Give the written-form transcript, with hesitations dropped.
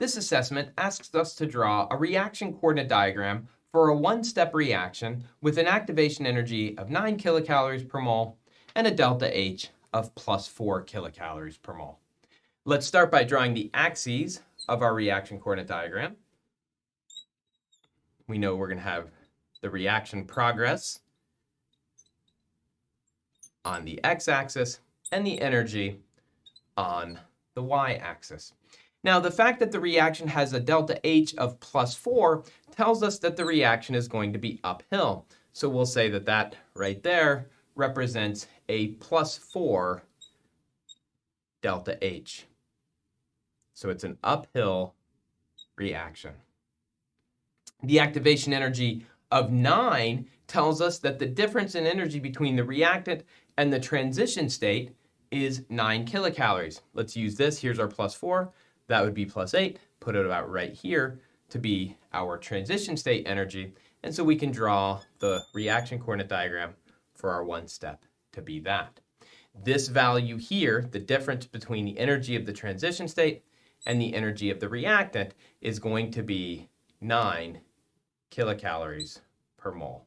This assessment asks us to draw a reaction coordinate diagram for a one-step reaction with an activation energy of 9 kilocalories per mole and a delta H of plus 4 kilocalories per mole. Let's start by drawing the axes of our reaction coordinate diagram. We know we're going to have the reaction progress on the x-axis and the energy on the y-axis. Now, the fact that the reaction has a delta H of plus 4 tells us that the reaction is going to be uphill. So we'll say that that right there represents a plus 4 delta H. So it's an uphill reaction. The activation energy of 9 tells us that the difference in energy between the reactant and the transition state is 9 kilocalories. Let's use this. Here's our plus 4. That would be plus 8. Put it about right here to be our transition state energy. And so we can draw the reaction coordinate diagram for our one step to be that. This value here, the difference between the energy of the transition state and the energy of the reactant, is going to be 9 kilocalories per mole.